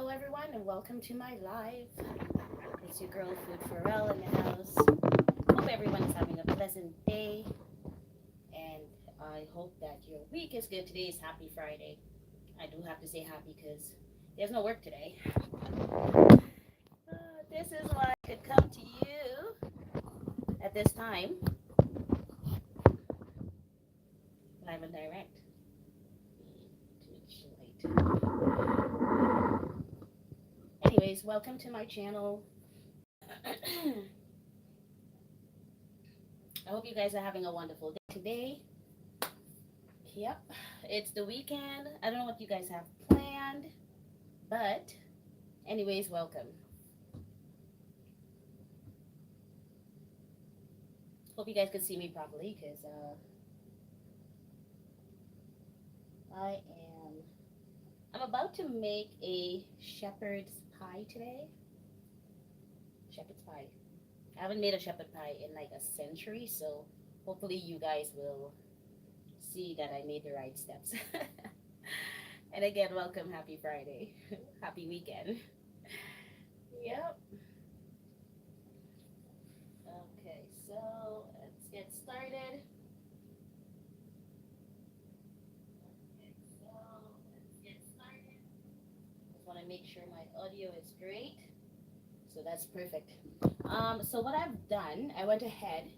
Hello everyone and welcome to my live. It's your girl Food Farrell in the house. Hope everyone is having a pleasant day and I hope that your week is good. Today is Happy Friday. I do have to say happy because there's no work today. This is why I could come to you at this time, live and direct. Anyways, welcome to my channel. I hope you guys are having a wonderful day today. Yep, it's the weekend. I don't know what you guys have planned, but anyways, welcome. Hope you guys can see me properly because I'm about to make a shepherd's pie today. Shepherd's pie. I haven't made a shepherd pie in like a century, so hopefully you guys will see that I made the right steps. And again, welcome, happy Friday. Happy weekend. Yep. Okay, so let's get started. Just want to make sure my audio is great. So that's perfect. So what I've done, I went ahead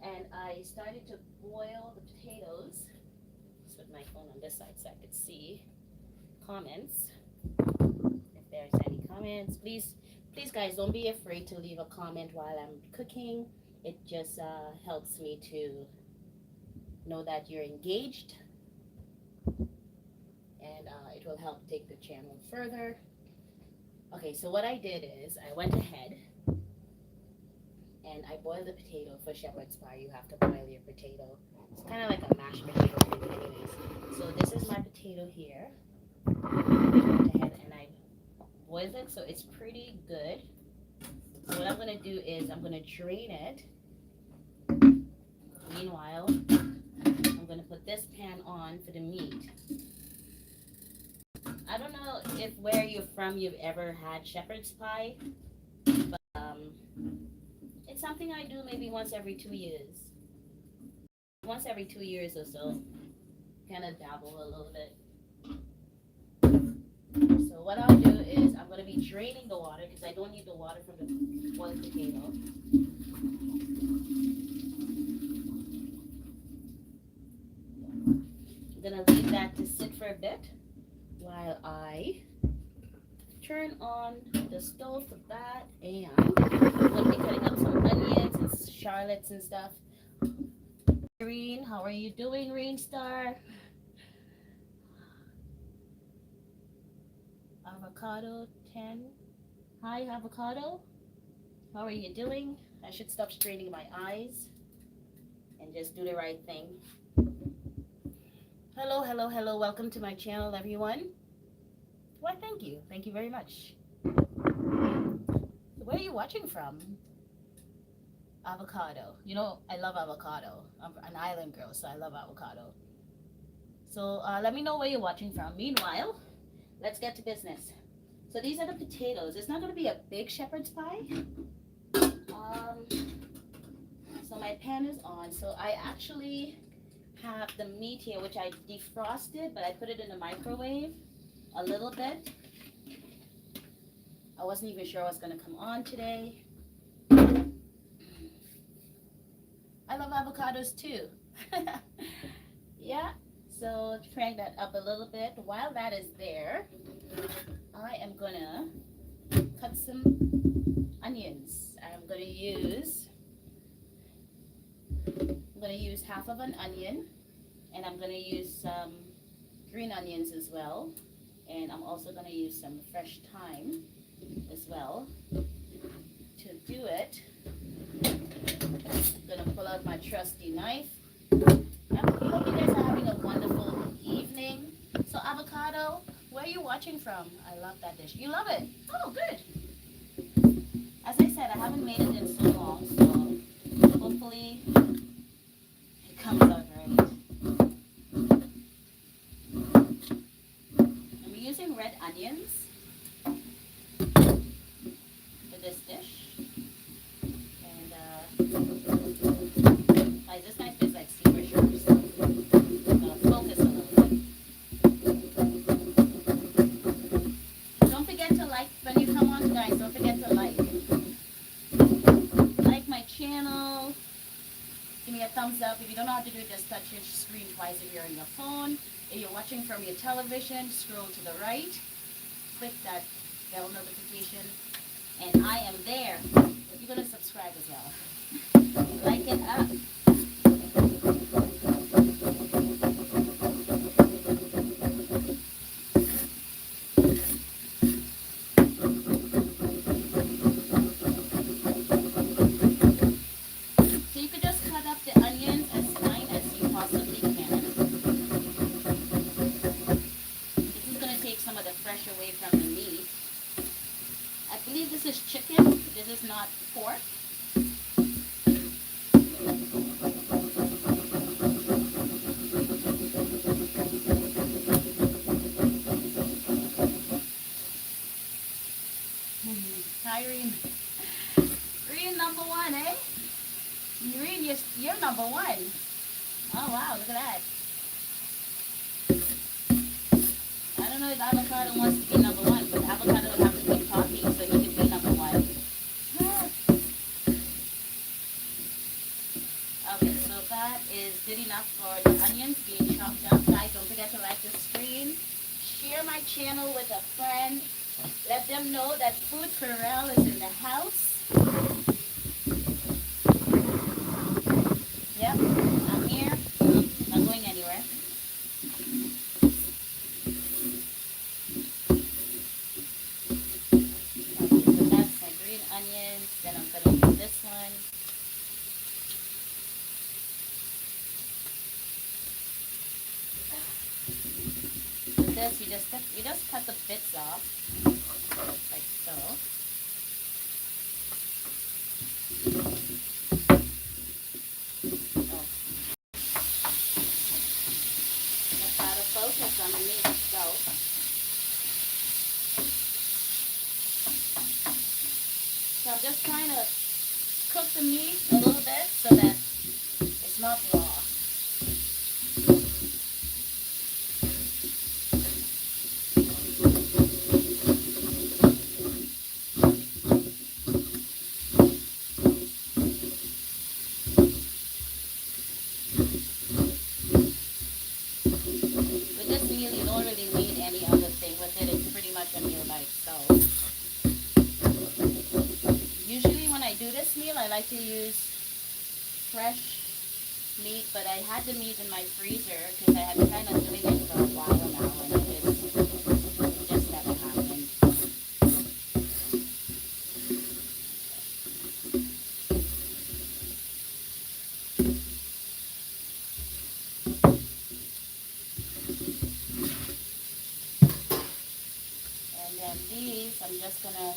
and I started to boil the potatoes. Let's put my phone on this side so I could see comments. If there's any comments, please guys, don't be afraid to leave a comment while I'm cooking. It just helps me to know that you're engaged, and it will help take the channel further. Okay, so what I did is I went ahead and I boiled the potato. For shepherd's pie, you have to boil your potato. It's kind of like a mashed potato thing anyways. So this is my potato here. I went ahead and I boiled it, so it's pretty good. So what I'm going to do is I'm going to drain it. Meanwhile, I'm going to put this pan on for the meat. I don't know if where you're from you've ever had shepherd's pie, but it's something I do maybe once every 2 years. Once every 2 years or so, kind of dabble a little bit. So what I'll do is I'm going to be draining the water because I don't need the water from the boiled potato. I'm going to leave that to sit for a bit while I turn on the stove for that, and I'm going to be cutting up some onions and shallots and stuff. Reen, how are you doing, Reen Star? Avocado 10. Hi, Avocado. How are you doing? I should stop straining my eyes and just do the right thing. Hello, hello, hello. Welcome to my channel, everyone. Why, thank you. Thank you very much. Where are you watching from? Avocado. You know, I love avocado. I'm an island girl, so I love avocado. So let me know where you're watching from. Meanwhile, let's get to business. So these are the potatoes. It's not going to be a big shepherd's pie. So my pan is on. So I actually have the meat here, which I defrosted, but I put it in the microwave a little bit. I wasn't even sure I was going to come on today. I love avocados too. Yeah, so crank that up a little bit. While that is there, I am going to cut some onions. I'm going to use half of an onion, and I'm going to use some green onions as well, and I'm also going to use some fresh thyme as well to do it. I'm going to pull out my trusty knife. I hope you guys are having a wonderful evening. So avocado, where are you watching from? I love that dish. You love it? Oh, good. As I said, I haven't made it in so long, so hopefully it comes out right. I'm using red onions. thumbs up. If you don't know how to do it, just touch your screen twice if you're on your phone. If you're watching from your television, scroll to the right. Click that bell notification. And I am there. You're going to subscribe as well. Like it up. Away from the meat. I believe this is chicken. This is not pork. Irene. Irene number one, eh? Irene, you're number one. Oh wow, look at that. I don't know if avocado wants to be number one, but avocado would have to keep talking so he could be number one. Okay, so that is good enough for the onions being chopped up. Guys, don't forget to like the stream. Share my channel with a friend. Let them know that Food Farrell is in the house. Yep, I'm here. Not going anywhere. Onions, then I'm going to do this one. With this, you just cut the bits off, like so. Oh. Let's try to focus on the meat itself. So I'm just trying to cook the meat a little bit so that it's not raw. With this meal, you don't really need any other thing with it. It's pretty much a meal by itself. Usually when I do this meal, I like to use fresh meat, but I had the meat in my freezer because I had been kind of doing it for a while now, and it just never happened. And then these, I'm just gonna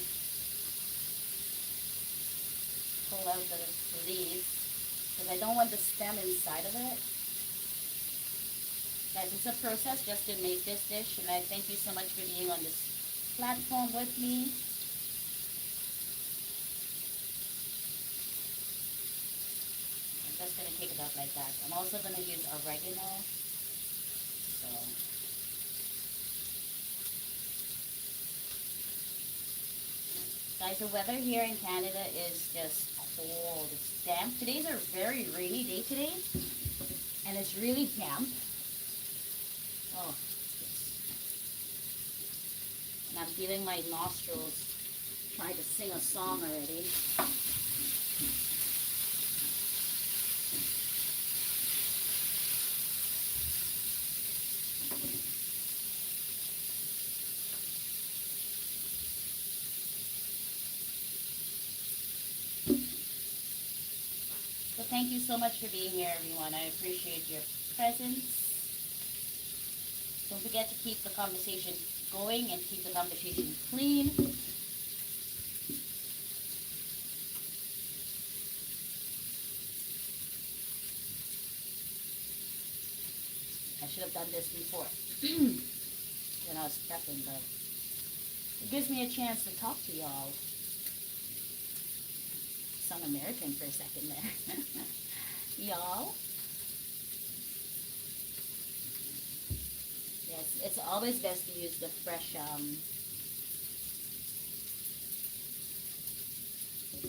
pull out the leaves because I don't want the stem inside of it. Guys, it's a process just to make this dish, and I thank you so much for being on this platform with me. I'm just going to take it out like that. I'm also going to use oregano. So guys, the weather here in Canada is just cold. It's damp. Today's a very rainy day today, and it's really damp. Oh, and I'm feeling my nostrils trying to sing a song already. So thank you so much for being here, everyone. I appreciate your presence. Don't forget to keep the conversation going and keep the conversation clean. I should have done this before when I was prepping, but it gives me a chance to talk to y'all. Some American for a second there. Y'all. Yes, it's always best to use the fresh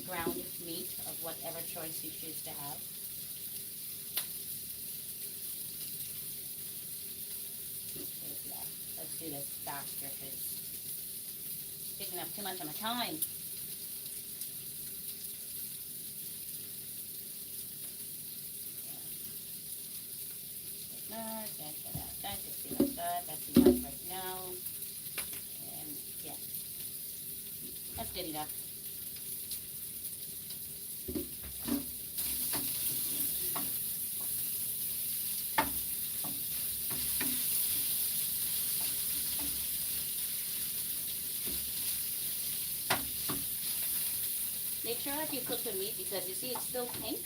ground meat of whatever choice you choose to have. do this faster because it's taking up too much of my time. That's enough right now. And yeah, that's good enough. Make sure that you cook the meat because you see it's still pink.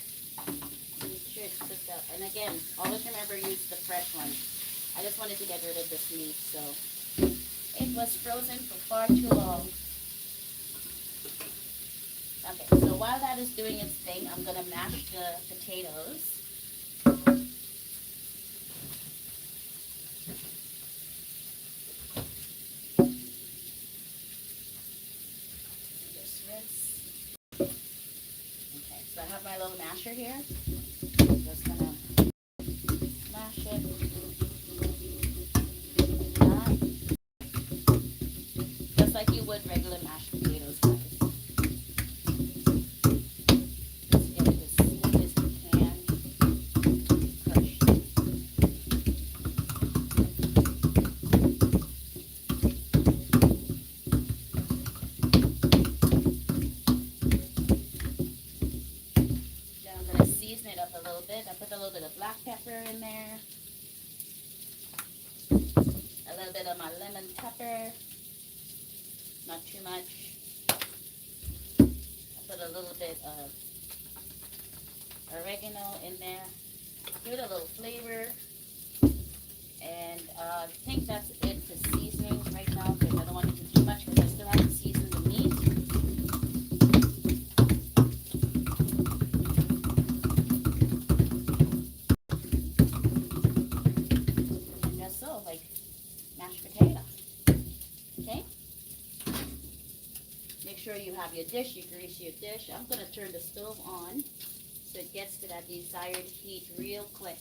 Make sure it's cooked up. And again, always remember use the fresh one. I just wanted to get rid of this meat, so it was frozen for far too long. Okay, so while that is doing its thing, I'm gonna mash the potatoes. Just rinse. Okay, so I have my little masher here. I'm just gonna mash it. Just like you would regular mashed potatoes, guys. Just get it as smooth as you can. Crushed. Then I'm going to season it up a little bit. I put a little bit of black pepper in there. A little bit of my lemon pepper. Not too much. I put a little bit of oregano in there. Give it a little flavor. And I think that's it for seasoning right now because I don't want to do too much because I still have to season the meat. And just so, like mashed potato. Okay? Make sure you have your dish, you grease your dish. I'm going to turn the stove on so it gets to that desired heat real quick.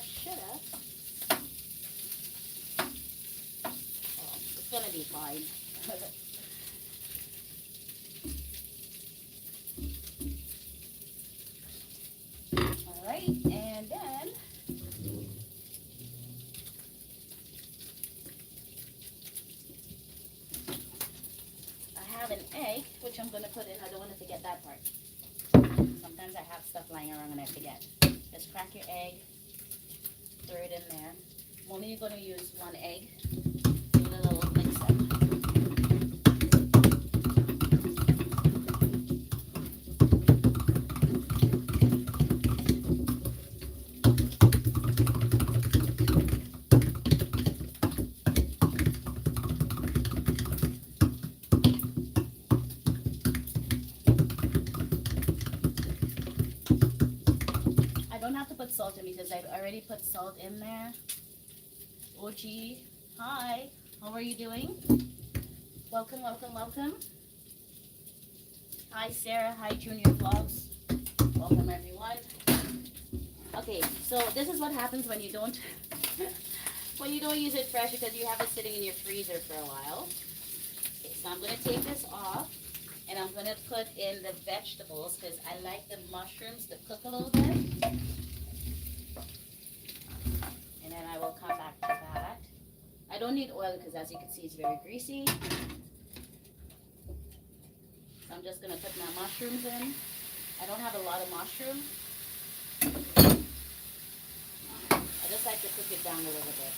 Shoulda. Oh, it's gonna be fine. Alright, and then I have an egg, which I'm gonna put in. I don't want to forget that part. Sometimes I have stuff lying around and I forget. Just crack your egg, throw it in there. I'm only going to use one egg. Give it a little mix up. I don't have to put salt in because I've already put salt in there. OG, hi, how are you doing? Welcome. Hi Sarah, hi Junior Vlogs. Welcome everyone. Okay, so this is what happens when you don't use it fresh because you have it sitting in your freezer for a while. Okay, so I'm gonna take this off and I'm gonna put in the vegetables because I like the mushrooms to cook a little bit. And then I will come back to that. I don't need oil because as you can see it's very greasy. So I'm just going to put my mushrooms in. I don't have a lot of mushroom. I just like to cook it down a little bit.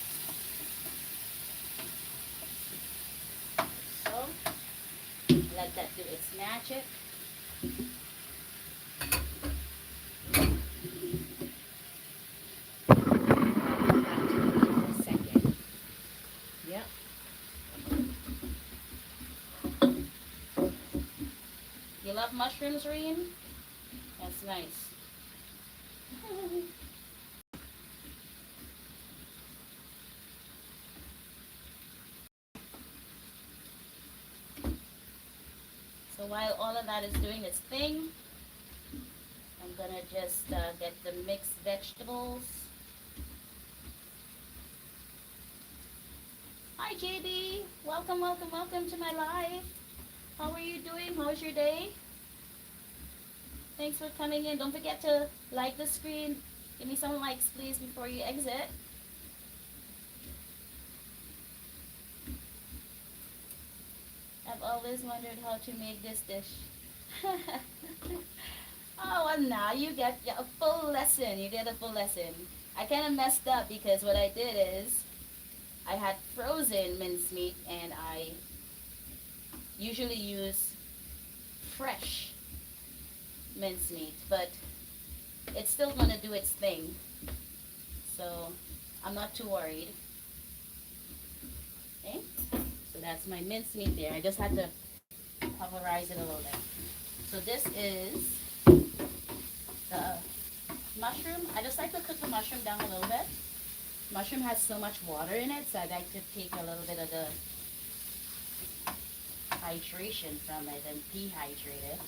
So, let that do its magic. You love mushrooms, Reen? That's nice. So while all of that is doing its thing, I'm gonna just get the mixed vegetables. Hi JB, welcome, welcome, welcome to my live. How are you doing? How's your day? Thanks for coming in. Don't forget to like the screen. Give me some likes, please, before you exit. I've always wondered how to make this dish. Oh, and now you get a full lesson. You did a full lesson. I kind of messed up because what I did is I had frozen mincemeat and I usually use fresh mincemeat, but it's still going to do its thing. So I'm not too worried. Okay? So that's my mincemeat there. I just had to pulverize it a little bit. So this is the mushroom. I just like to cook the mushroom down a little bit. Mushroom has so much water in it, so I like to take a little bit of the hydration from it and dehydrate it.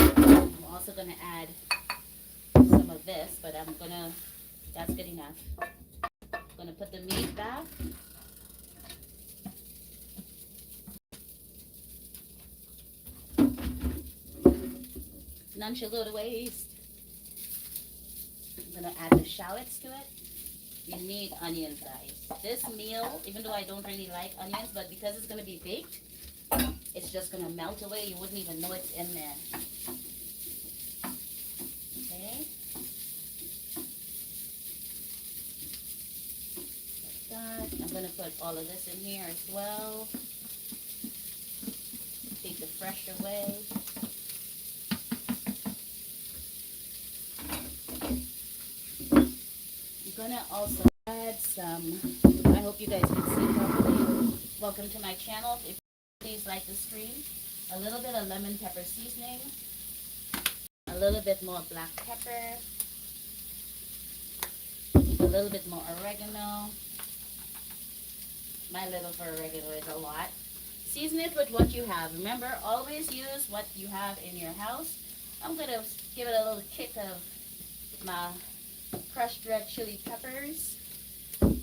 I'm also going to add some of this, but that's good enough. I'm going to put the meat back. None shall go to waste. I'm going to add the shallots to it. You need onions, guys. This meal, even though I don't really like onions, but because it's going to be baked, it's just going to melt away. You wouldn't even know it's in there. Okay. Like that. I'm going to put all of this in here as well. Take the fresh away. I'm gonna also add some, I hope you guys can see properly. Welcome to my channel. If you please like the stream. A little bit of lemon pepper seasoning. A little bit more black pepper. A little bit more oregano. My little for oregano is a lot. Season it with what you have. Remember, always use what you have in your house. I'm gonna give it a little kick of my crushed red chili peppers. Gonna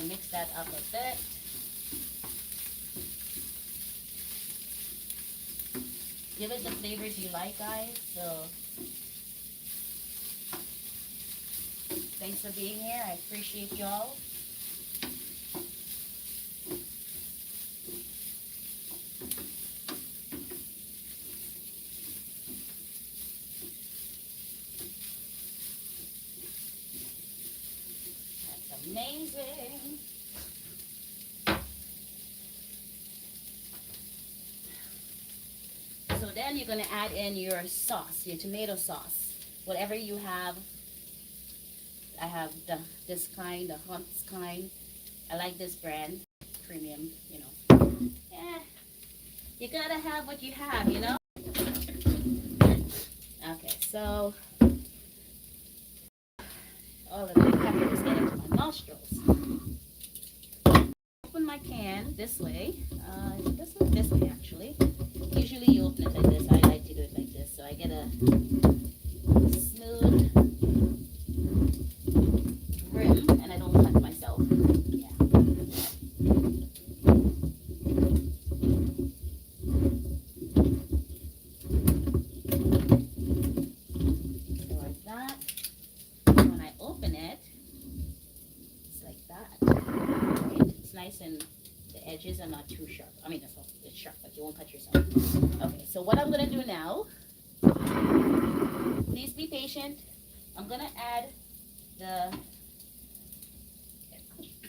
mix that up a bit. Give it the flavors you like, guys. So thanks for being here. I appreciate y'all. Amazing. So then you're going to add in your sauce, your tomato sauce. Whatever you have. I have this kind, the Hunt's kind. I like this brand. Premium, you know. Yeah. You got to have what you have, you know. Okay, so all of the peppers get into my nostrils. Open my can this way. This way actually. Usually you open it like this. I like to do it like this, so I get a smooth rim, and I don't cut myself. Yeah. So like that. When I open it, it's like that. Right? It's nice and the edges are not too sharp. I mean, it's sharp, but you won't cut yourself. Okay, so what I'm going to do now, please be patient. I'm going to add the,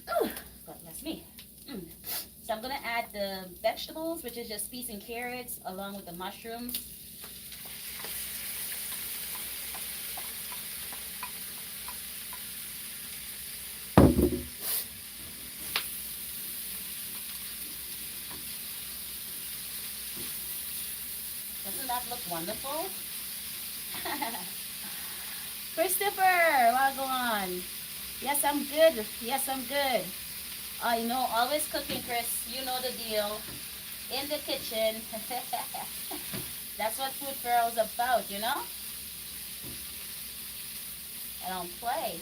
God bless me. So I'm going to add the vegetables, which is just peas and carrots, along with the mushrooms. Doesn't that look wonderful? Christopher, Wagwan. Yes, I'm good. Yes, I'm good. I know, always cooking, Chris. You know the deal. In the kitchen. That's what Food Farrell's about, you know? I don't play.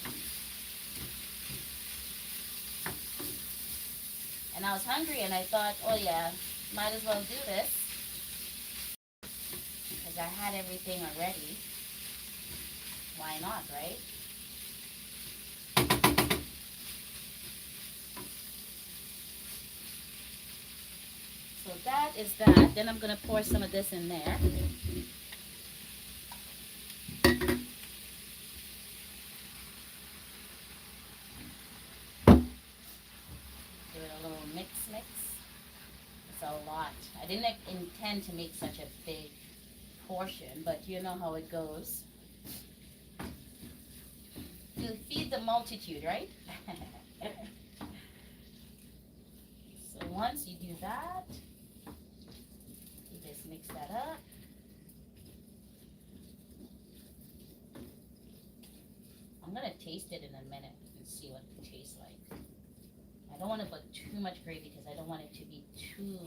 And I was hungry and I thought, oh yeah, might as well do this. Because I had everything already. Why not, right? So that is that. Then I'm going to pour some of this in there. Give it a little mix. It's a lot. I didn't intend to make such a big portion, but you know how it goes. You feed the multitude, right? So once you do that, you just mix that up. I'm gonna taste it in a minute and see what it tastes like. I don't want to put too much gravy because I don't want it to be too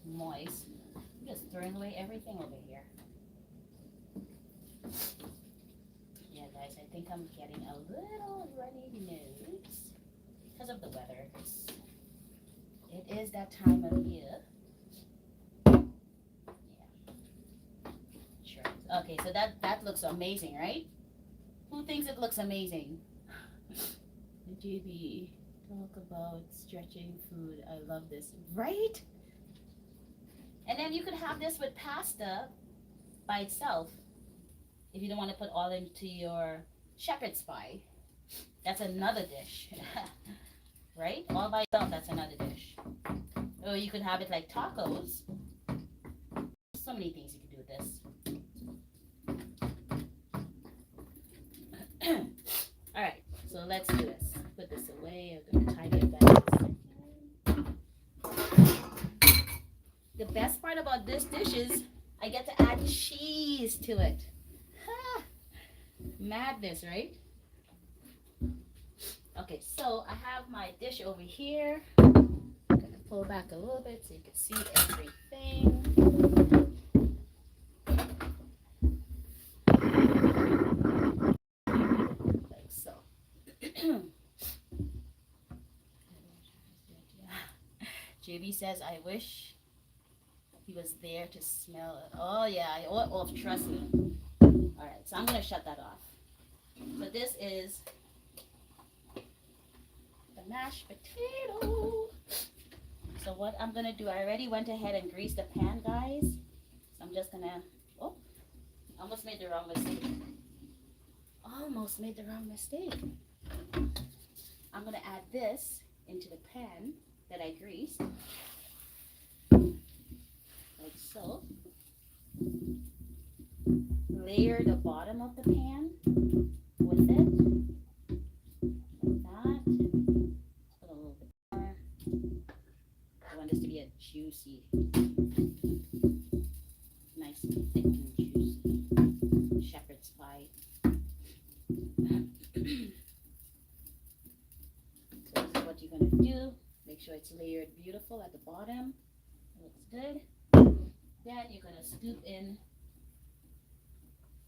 moist. I'm just throwing away everything over here. Yeah, guys, I think I'm getting a little runny nose because of the weather. It is that time of year. Yeah. Sure. Okay, so that looks amazing, right? Who thinks it looks amazing? JB, talk about stretching food. I love this. Right? And then you could have this with pasta by itself if you don't want to put all into your shepherd's pie. That's another dish. Right? All by itself, that's another dish. Or you could have it like tacos. So many things you could do with this. Alright, so let's do this. Put this away. I'm going to tidy it back. The best part about this dish is I get to add cheese to it. Ha! Madness, right? Okay, so I have my dish over here. I'm going to pull back a little bit so you can see everything. Like so. JB says, I wish he was there to smell it. Oh, yeah. Oh, trust me. All right, so I'm going to shut that off. So this is the mashed potato. So what I'm going to do, I already went ahead and greased the pan, guys. So I'm just going to, oh, almost made the wrong mistake. Almost made the wrong mistake. I'm going to add this into the pan that I greased. Like so. Layer the bottom of the pan with it. Like that. Put a little bit more. I want this to be a juicy, nice, thick and juicy shepherd's pie. So this is what you're going to do. Make sure it's layered beautiful at the bottom. It looks good. Then you're going to scoop in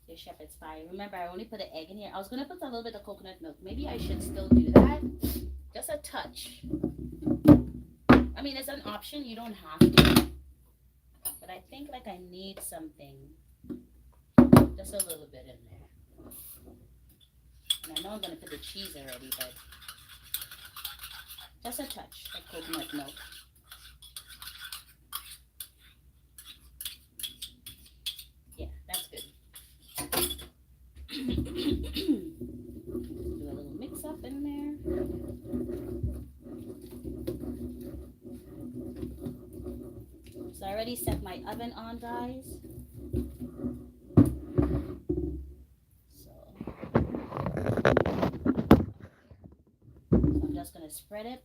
your shepherd's pie. Remember, I only put an egg in here. I was going to put a little bit of coconut milk. Maybe I should still do that. Just a touch. I mean, it's an option. You don't have to. But I think like I need something. Just a little bit in there. And I know I'm going to put the cheese already, but just a touch of coconut milk. Yeah, that's good. Do a little mix up in there. So I already set my oven on, guys. So I'm just going to spread it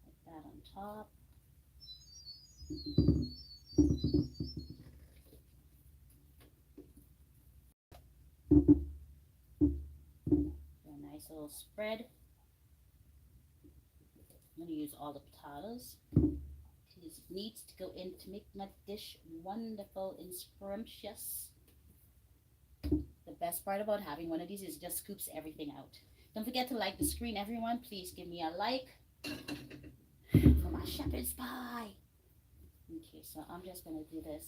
like that on top. little spread. I'm gonna use all the potatoes. It needs to go in to make my dish wonderful and scrumptious. The best part about having one of these is it just scoops everything out. Don't forget to like the screen, everyone. Please give me a like for my shepherd's pie. Okay, so I'm just gonna do this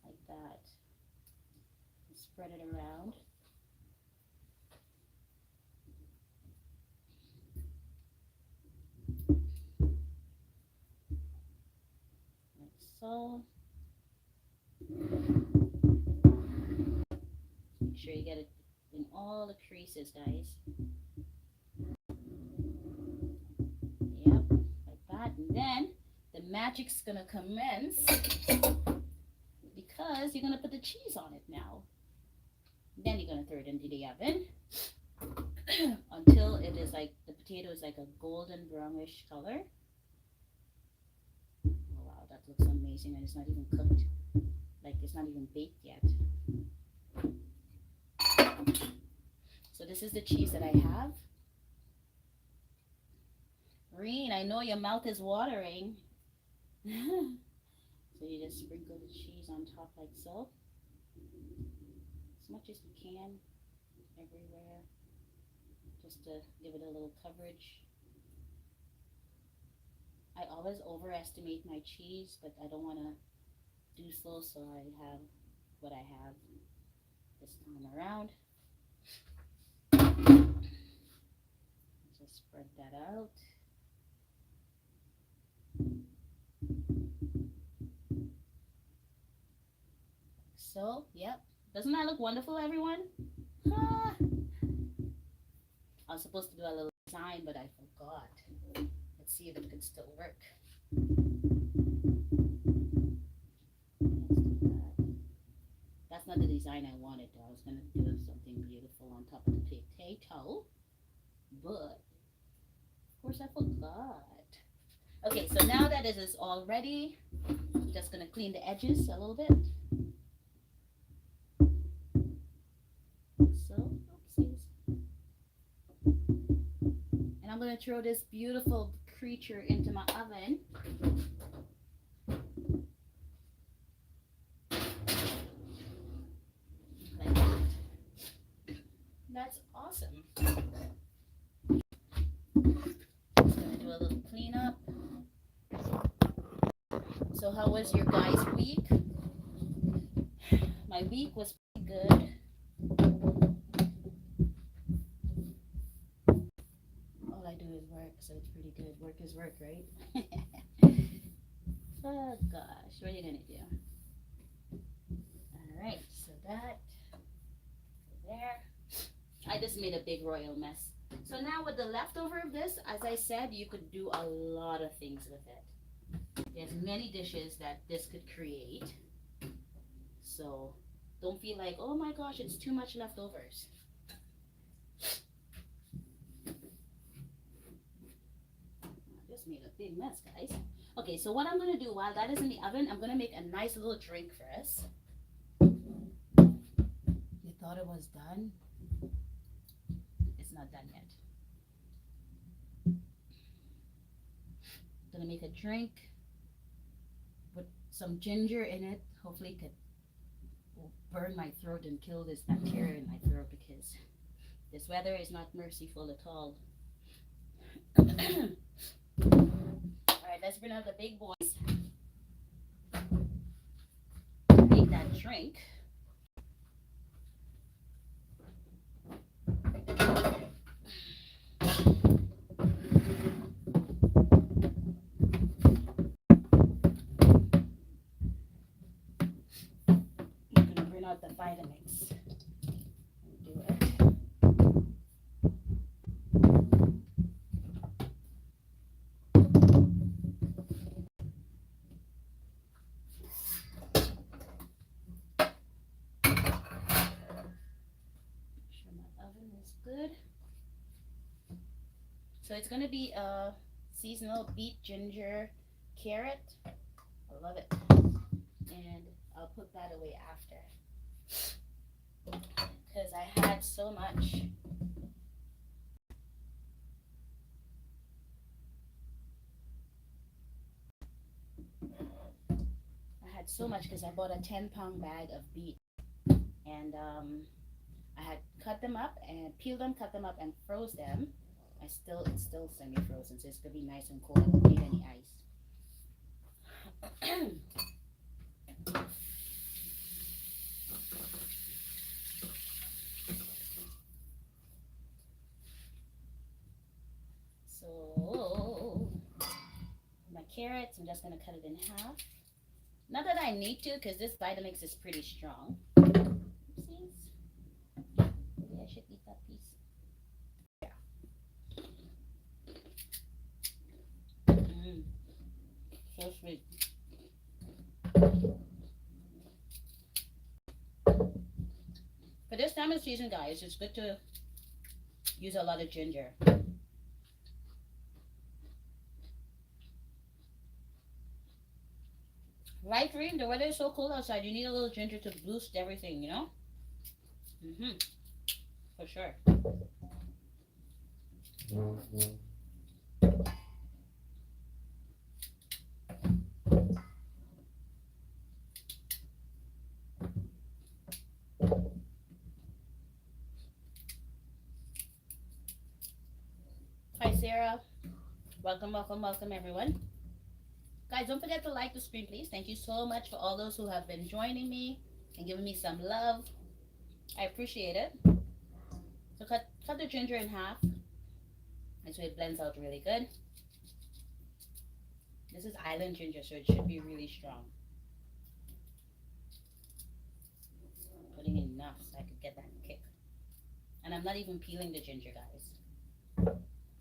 like that. Spread it around. Like so. Make sure you get it in all the creases, guys. Yep, like that. And then the magic's gonna commence because you're gonna put the cheese on it now. Then you're gonna throw it into the oven until it is like the potato is like a golden brownish color. Oh wow, that looks amazing, and it's not even cooked. Like it's not even baked yet. So this is the cheese that I have. Reen, I know your mouth is watering. So you just sprinkle the cheese on top like so. As much as you can, everywhere. Just to give it a little coverage. I always overestimate my cheese, but I don't want to do so, so I have what I have this time around. Just spread that out. So, yep. Doesn't that look wonderful, everyone? Ah. I was supposed to do a little design, but I forgot. Let's see if it could still work. That's not the design I wanted, though. I was going to do something beautiful on top of the potato, but of course I forgot. Okay, so now that it is all ready, I'm just going to clean the edges a little bit. So, oopsies. And I'm going to throw this beautiful creature into my oven. Like that. That's awesome. Just going to do a little cleanup. So how was your guys' week? My week was pretty good. All I do is work, so it's pretty good. Work is work, right? Oh gosh, what are you gonna do? Alright, so that there. I just made a big royal mess. So now with the leftover of this, as I said, you could do a lot of things with it. There's many dishes that this could create. So don't feel like, oh my gosh, it's too much leftovers. I just made a big mess, guys. Okay, so what I'm going to do while that is in the oven, I'm going to make a nice little drink for us. You thought it was done? It's not done yet. I'm going to make a drink with some ginger in it. Hopefully it will burn my throat and kill this bacteria in my throat because this weather is not merciful at all. Alright, let's bring out the big boys. Make that drink. I'm gonna bring out the Vitamix. Do it. Good. So it's going to be a seasonal beet, ginger, carrot. I love it. And I'll put that away after. Because I had so much so much because I bought a 10-pound bag of beet, and I had cut them up and peeled them, cut them up, and froze them. It's still semi-frozen, so it's gonna be nice and cold. I won't need any ice. So my carrots, I'm just gonna cut it in half. Not that I need to, because this Vitamix is pretty strong. Oopsies. Maybe I should eat that piece. Yeah. So sweet. For this time of season, guys, it's good to use a lot of ginger. Right, Green? The weather is so cold outside. You need a little ginger to boost everything, you know? For sure. Hi, Sarah. Welcome, welcome, welcome, everyone. Guys, don't forget to like the stream, please. Thank you so much for all those who have been joining me and giving me some love. I appreciate it. So cut the ginger in half. And so it blends out really good. This is island ginger, so it should be really strong. Putting enough so I could get that kick. And I'm not even peeling the ginger, guys.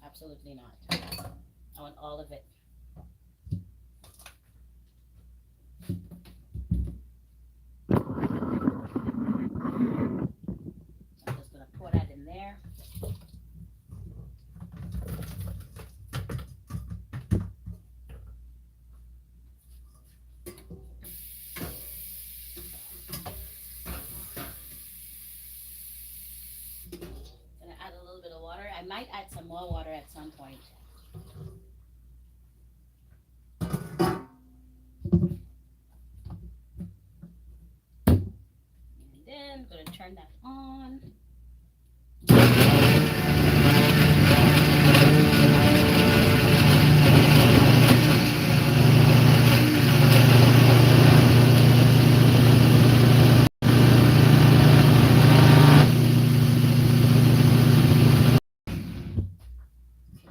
Absolutely not. I want all of it. I'm just gonna pour that in there. Gonna add a little bit of water. I might add some more water at some point. And then I'm gonna turn that on.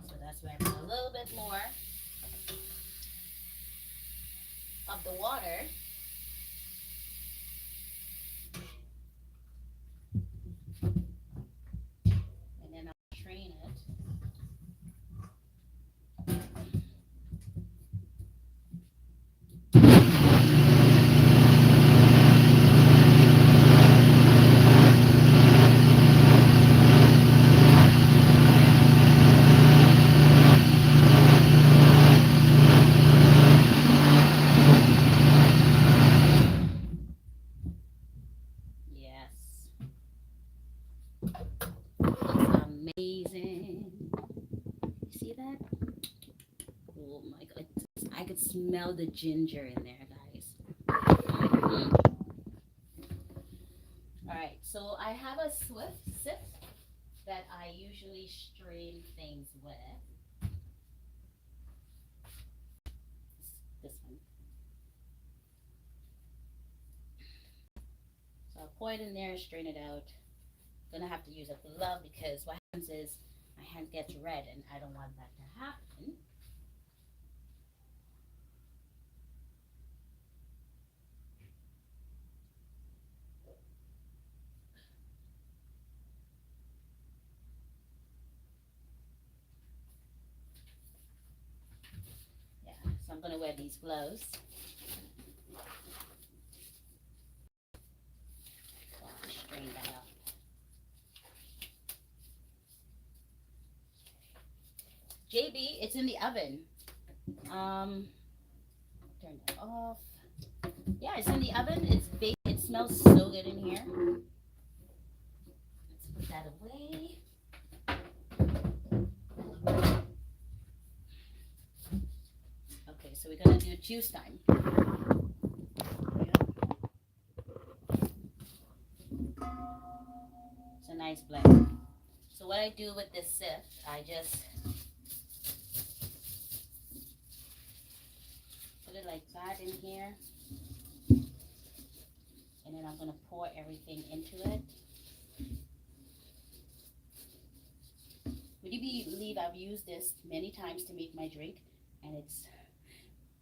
So that's where I put a little bit more of the water. And then I'll strain it. Yes. Looks amazing. You see that? Oh my god. I could smell the ginger in there, guys. Alright, so I have a sip that I usually strain things with. This one. So I'll pour it in there, strain it out. Gonna have to use a glove because what happens is my hand gets red and I don't want that to happen. Yeah, so I'm gonna wear these gloves. Strain that up. JB, it's in the oven. Turn that off. Yeah, it's in the oven. It's baked. It smells so good in here. Let's put that away. Okay, so we're gonna do juice time. nice blend. So what I do with this sift, I just put it like that in here. And then I'm going to pour everything into it. Would you believe I've used this many times to make my drink, and it's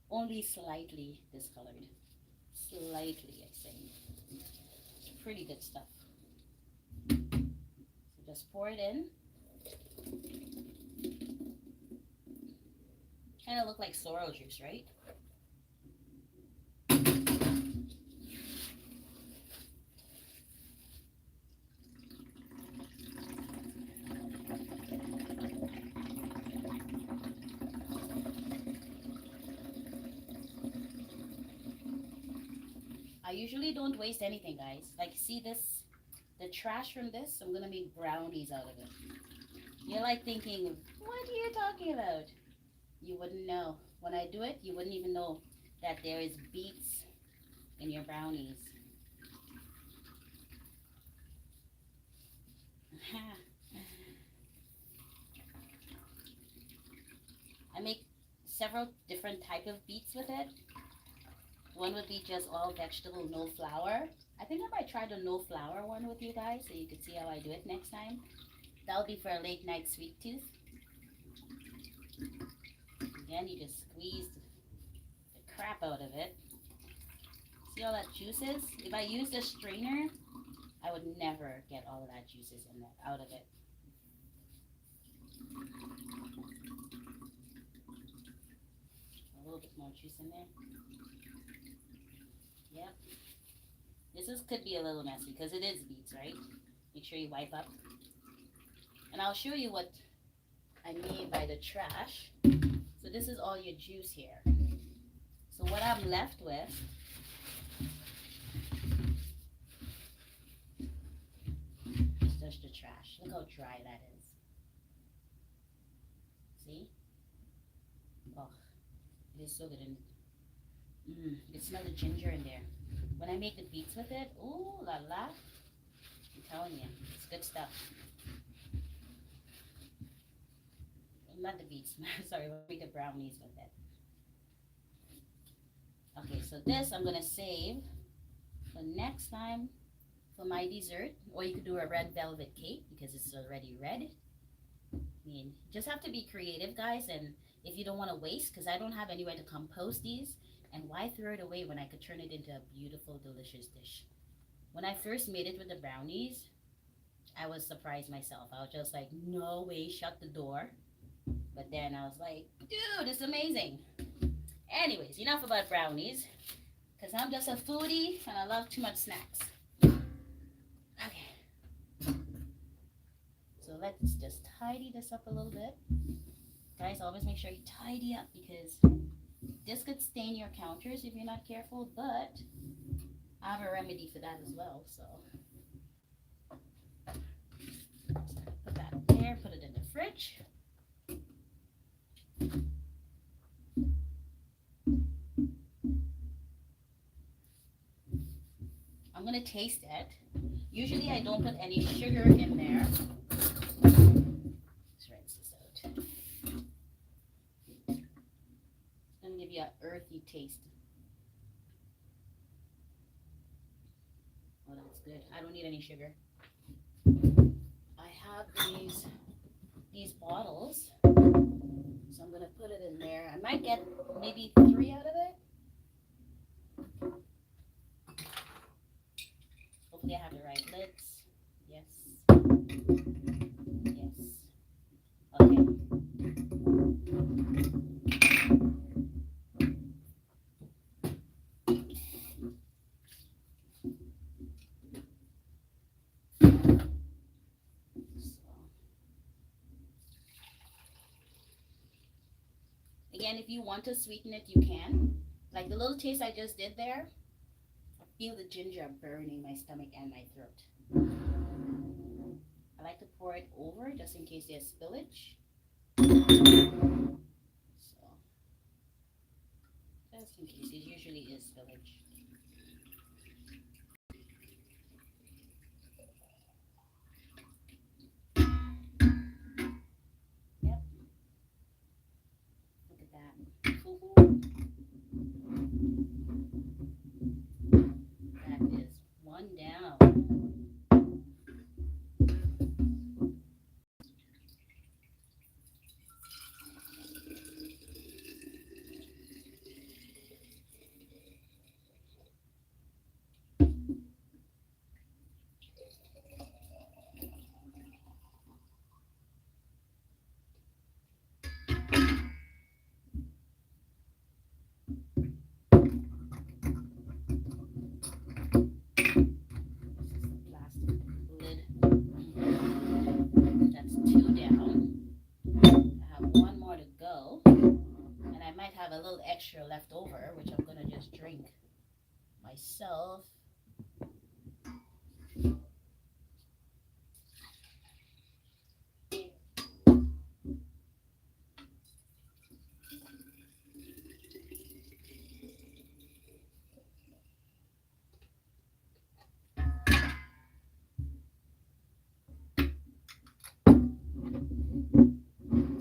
only slightly discolored. Slightly, I say. It's pretty good stuff. So just pour it in. Kind of look like sorrel juice, right? I usually don't waste anything, guys. Like, see this? The trash from this, I'm gonna make brownies out of it. You're like thinking, what are you talking about? You wouldn't know. When I do it, you wouldn't even know that there is beets in your brownies. I make several different type of beets with it. One would be just all vegetable, no flour. I think I might try the no flour one with you guys so you can see how I do it next time. That'll be for a late night sweet tooth. Again, you just squeeze the crap out of it. See all that juices? If I used a strainer, I would never get all of that juices in there, out of it. A little bit more juice in there. Yep. This could be a little messy because it is beets, right? Make sure you wipe up. And I'll show you what I mean by the trash. So this is all your juice here. So what I'm left with is just the trash. Look how dry that is. See? Oh, it is so good. And you can smell the ginger in there. When I make the beets with it, ooh la la. I'm telling you, it's good stuff. Not the beets, sorry, we'll make the brownies with it. Okay, so this I'm gonna save for next time for my dessert, or you could do a red velvet cake because it's already red. I mean, just have to be creative, guys, and if you don't want to waste, because I don't have anywhere to compost these, and why throw it away when I could turn it into a beautiful, delicious dish? When I first made it with the brownies, I was surprised myself. I was just like, no way, shut the door. But then I was like, dude, it's amazing. Anyways, enough about brownies, because I'm just a foodie and I love too much snacks. Okay. So let's just tidy this up a little bit. Guys, always make sure you tidy up because this could stain your counters if you're not careful, but I have a remedy for that as well. So put that there, put it in the fridge. I'm gonna taste it. Usually I don't put any sugar in there. Let's rinse this out. It's gonna give you an earthy taste. Oh, that's good. I don't need any sugar. I have these bottles, so I'm gonna put it in there. I might get maybe 3 out of it. Hopefully I have the right lids. Yes. Yes. Okay. Again, if you want to sweeten it, you can. Like the little taste I just did there, I feel the ginger burning my stomach and my throat. I like to pour it over just in case there's spillage. So, just in case, it usually is spillage. extra left over, which I'm gonna just drink myself.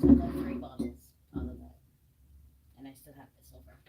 So I got 3 bottles out of that, and I still have this over.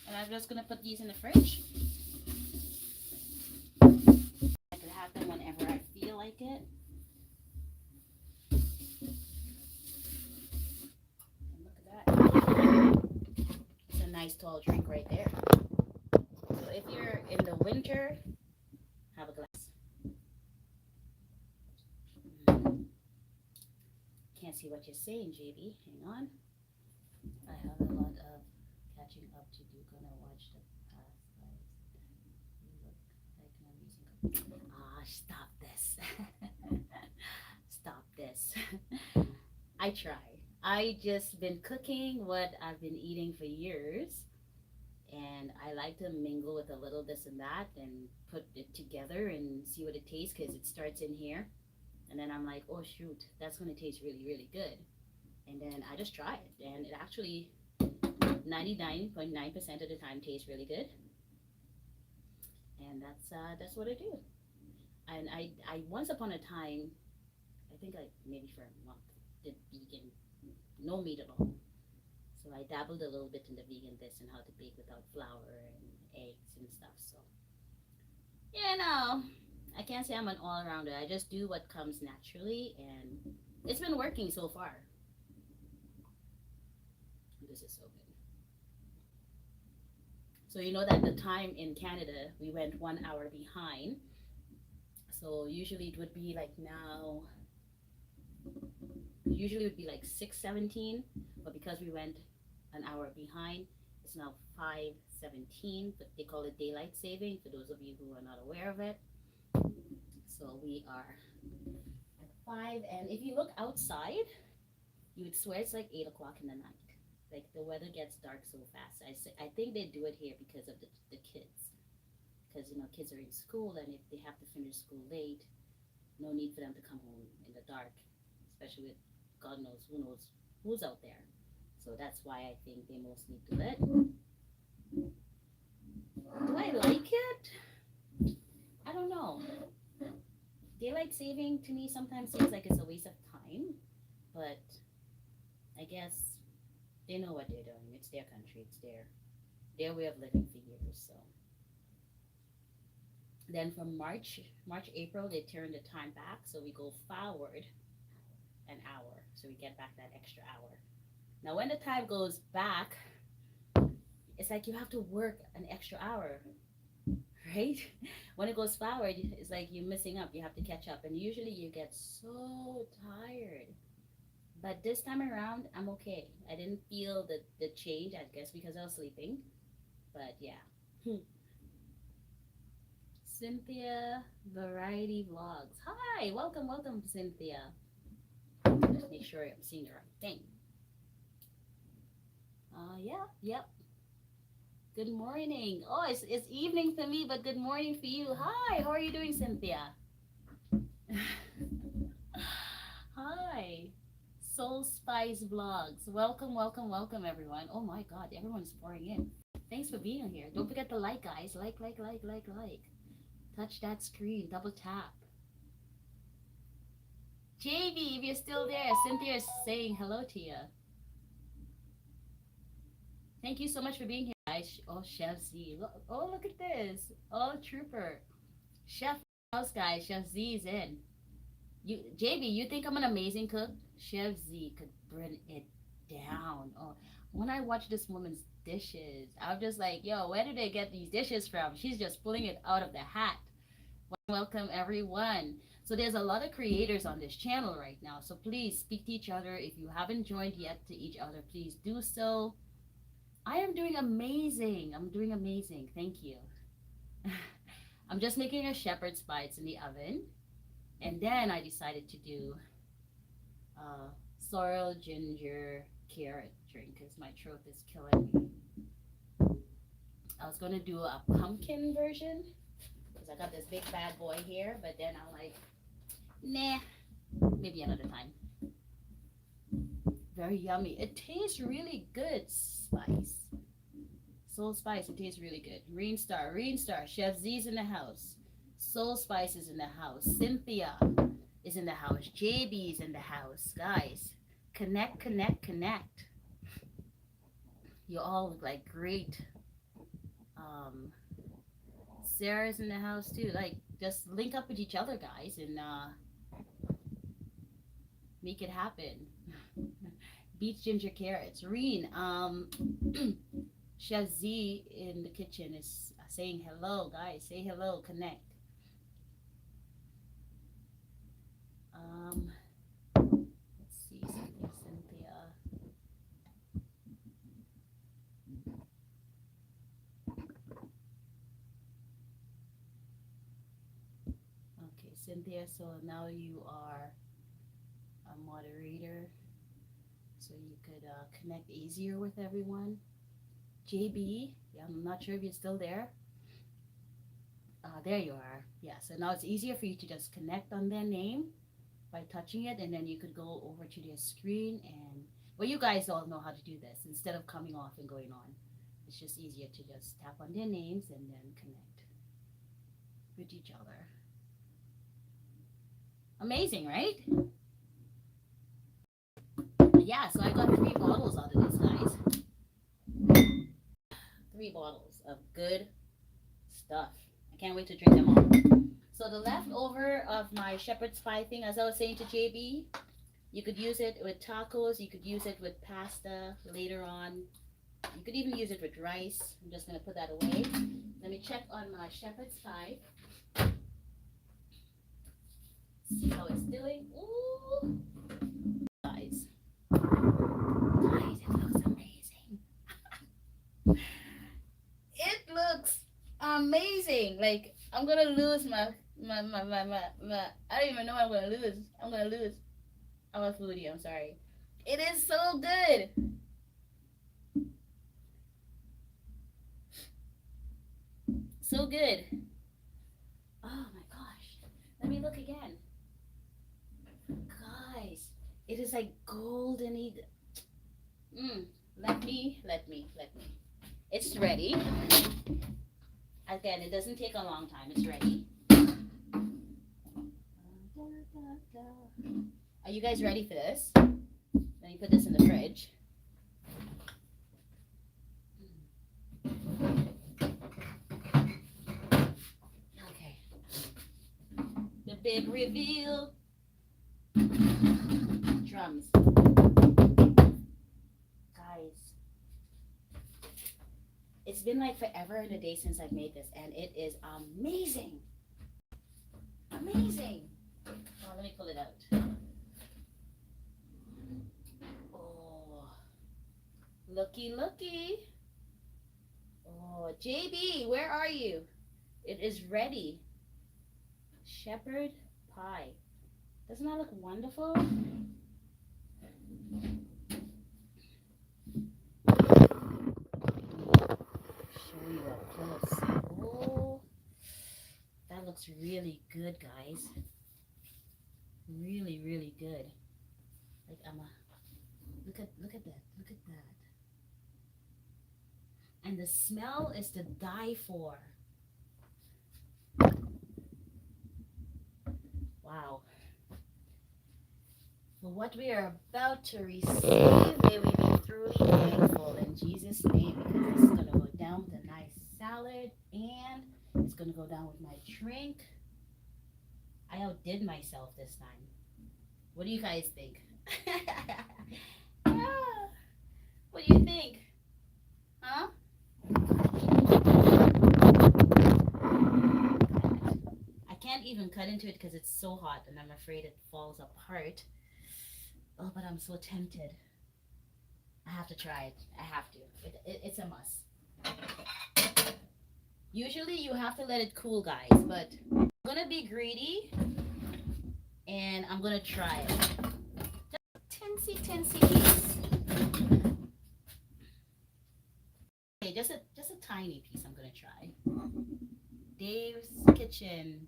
And I'm just gonna put these in the fridge. I can have them whenever I feel like it. And look at that. It's a nice tall drink right there. So if you're in the winter, have a glass. Can't see what you're saying, JB. Hang on. I have a lot of catching up to do. Gonna watch the past lives. You look like an amazing. Ah, stop this. Stop this. I try. I just been cooking what I've been eating for years, and I like to mingle with a little this and that and put it together and see what it tastes, because it starts in here, and then I'm like, oh shoot, that's gonna taste really, really good. And then I just try it, and it actually 99.9% of the time tastes really good. And that's what I do. And I once upon a time, I think like maybe for a month, did vegan, no meat at all. So I dabbled a little bit in the vegan this and how to bake without flour and eggs and stuff. So yeah, no, I can't say I'm an all rounder. I just do what comes naturally, and it's been working so far. This is so good. So you know that the time in Canada we went 1 hour behind. So usually it would be like now. Usually it would be like 6:17, but because we went an hour behind, it's now 5:17. But they call it daylight saving for those of you who are not aware of it. So we are at 5, and if you look outside, you would swear it's like 8 o'clock in the night. Like the weather gets dark so fast. I think they do it here because of the kids, because you know kids are in school, and if they have to finish school late, no need for them to come home in the dark, especially with God knows who's out there. So that's why I think they mostly do it. Do I like it? I don't know. Daylight saving to me sometimes seems like it's a waste of time, but I guess they know what they're doing. It's their country. It's their way of living for years. So then from March, April, they turn the time back, so we go forward an hour, so we get back that extra hour. Now, when the time goes back, it's like you have to work an extra hour, right? When it goes forward, it's like you're missing up. You have to catch up, and usually you get so tired. But this time around, I'm okay. I didn't feel the change, I guess because I was sleeping. But yeah. Cynthia Variety Vlogs. Hi, welcome, Cynthia. Let's make sure I'm seeing the right thing. Yeah, yep. Good morning. Oh, it's evening for me, but good morning for you. Hi, how are you doing, Cynthia? Hi. Soul Spice Vlogs. Welcome, everyone. Oh my God, everyone's pouring in. Thanks for being here. Don't forget to like, guys. Like. Touch that screen. Double tap. JB, if you're still there, Cynthia is saying hello to you. Thank you so much for being here, guys. Oh, Chef Z. Oh, look at this. Oh, Trooper. Chef House guys, Chef Z is in. You JB, you think I'm an amazing cook? Chef Z could bring it down. Oh, when I watch this woman's dishes, I'm just like, yo, where did they get these dishes from? She's just pulling it out of the hat. Welcome everyone. So there's a lot of creators on this channel right now. So please speak to each other. If you haven't joined yet to each other, please do so. I am doing amazing. I'm doing amazing. Thank you. I'm just making a shepherd's pie. It's in the oven. And then I decided to do sorrel ginger carrot drink because my throat is killing me. I was going to do a pumpkin version because I got this big bad boy here, but then I'm like, nah, maybe another time. Very yummy. It tastes really good. Spice. Soul Spice, it tastes really good. Reen Star, Chef Z's in the house. Soul Spice is in the house. Cynthia is in the house. JB's in the house. Guys, connect, connect, connect. You all look like great. Sarah's in the house too. Like, just link up with each other, guys, and make it happen. Beets, ginger, carrots. Reen, Chef Z in the kitchen is saying hello, guys. Say hello, connect. Let's see something, Cynthia. Okay, Cynthia, so now you are a moderator, so you could connect easier with everyone. JB, yeah, I'm not sure if you're still there. There you are. Yeah, so now it's easier for you to just connect on their name by touching it, and then you could go over to their screen and, well, you guys all know how to do this. Instead of coming off and going on, it's just easier to just tap on their names and then connect with each other. Amazing, right? Yeah, so I got 3 bottles out of this, guys. 3 bottles of good stuff. I can't wait to drink them all. So the leftover of my shepherd's pie thing, as I was saying to JB, you could use it with tacos, you could use it with pasta later on. You could even use it with rice. I'm just going to put that away. Let me check on my shepherd's pie. See how it's doing. Ooh. Guys, it looks amazing. It looks amazing. Like, I'm gonna lose my I don't even know what I'm gonna lose. I'm gonna lose. I'm a foodie, I'm sorry. It is so good. So good. Oh my gosh. Let me look again. Guys, it is like golden. Let me. It's ready. Again, it doesn't take a long time. It's ready. Are you guys ready for this? Let me put this in the fridge. Okay. The big reveal. Drums. Guys. It's been like forever and a day since I've made this, and it is amazing. Amazing. Oh, let me pull it out. Oh, looky. Oh, JB, where are you? It is ready. Shepherd pie. Doesn't that look wonderful? Show you up close. Oh, that looks really good, guys. Really, really good. Like, look at that. Look at that. And the smell is to die for. Wow. For what we are about to receive, may we be truly thankful in Jesus' name, because this is going to go down with a nice salad, and it's going to go down with my drink. I outdid myself this time. What do you guys think? Ah, what do you think? Huh? I can't even cut into it because it's so hot and I'm afraid it falls apart. Oh, but I'm so tempted. I have to try it. I have to. It's a must. Usually you have to let it cool, guys, but I'm gonna be greedy and I'm gonna try it. Teensy piece. Okay, just a tiny piece I'm gonna try. Dave's Kitchen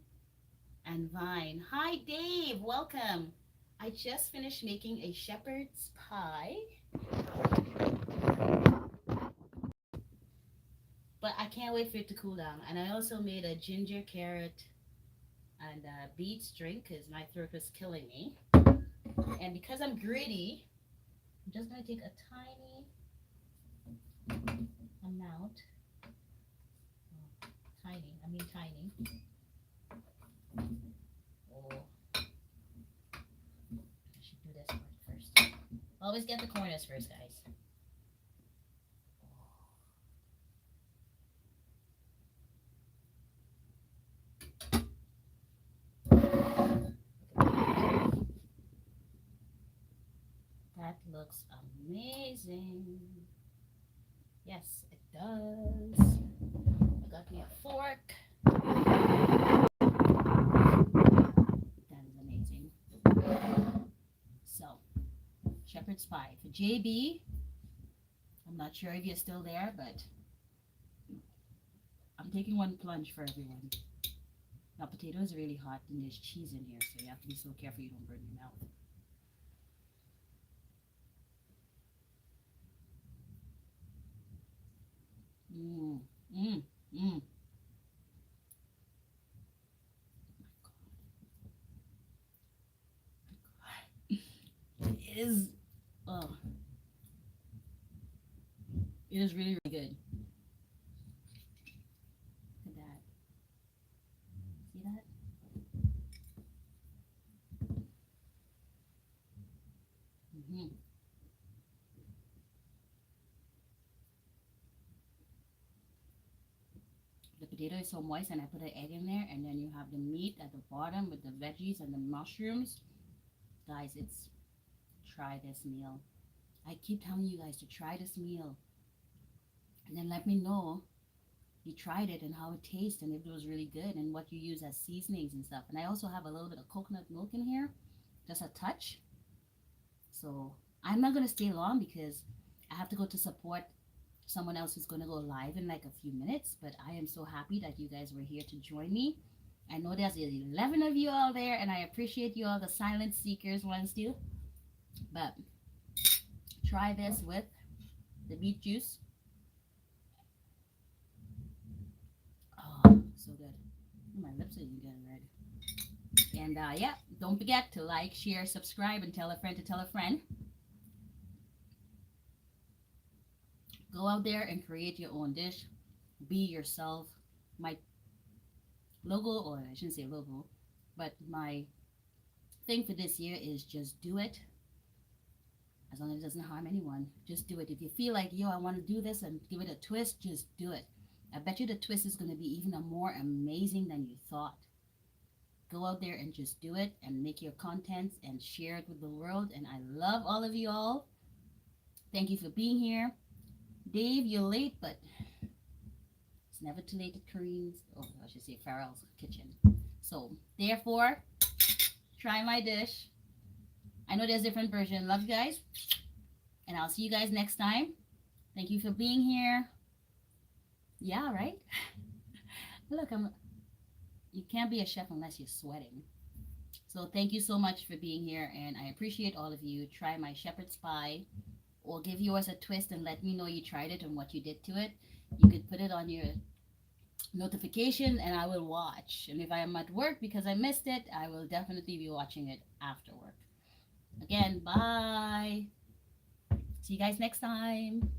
and Vine. Hi Dave, welcome. I just finished making a shepherd's pie, but I can't wait for it to cool down. And I also made a ginger carrot and beets drink because my throat was killing me. And because I'm greedy, I'm just gonna take a tiny amount. Oh, tiny, I mean tiny. Oh, I should do this part first. Always get the corners first, guys. That looks amazing. Yes, it does. I got me a fork. That is amazing. So, shepherd's pie. For JB, I'm not sure if you're still there, but I'm taking one plunge for everyone. Now, potato is really hot and there's cheese in here, so you have to be so careful you don't burn your mouth. Mmm, mmm, mmm. It is, oh, it is really, really good. Look at that. See that? Mm-hmm. The potato is so moist, and I put an egg in there, and then you have the meat at the bottom with the veggies and the mushrooms. Guys, it's try this meal. I keep telling you guys to try this meal, and then let me know you tried it and how it tastes, and if it was really good, and what you use as seasonings and stuff. And I also have a little bit of coconut milk in here, just a touch. So I'm not gonna stay long because I have to go to support someone else who's gonna go live in like a few minutes. But I am so happy that you guys were here to join me. I know there's 11 of you all there, and I appreciate you all, the silent seekers ones too. But try this with the beet juice. Oh, so good. My lips are even getting red. And yeah, don't forget to like, share, subscribe, and tell a friend to tell a friend. Go out there and create your own dish. Be yourself. My logo, or I shouldn't say logo, but my thing for this year is just do it. As long as it doesn't harm anyone, just do it. If you feel like, yo, I want to do this and give it a twist, just do it. I bet you the twist is going to be even more amazing than you thought. Go out there and just do it and make your content and share it with the world. And I love all of you all. Thank you for being here. Dave, you're late, but it's never too late at Kareem's. Oh, I should say Farrell's kitchen. So, therefore, try my dish. I know there's different versions. Love you guys. And I'll see you guys next time. Thank you for being here. Yeah, right? Look, you can't be a chef unless you're sweating. So thank you so much for being here, and I appreciate all of you. Try my shepherd's pie, or give yours a twist and let me know you tried it and what you did to it. You could put it on your notification and I will watch. And if I am at work because I missed it, I will definitely be watching it after work. Again, bye. See you guys next time.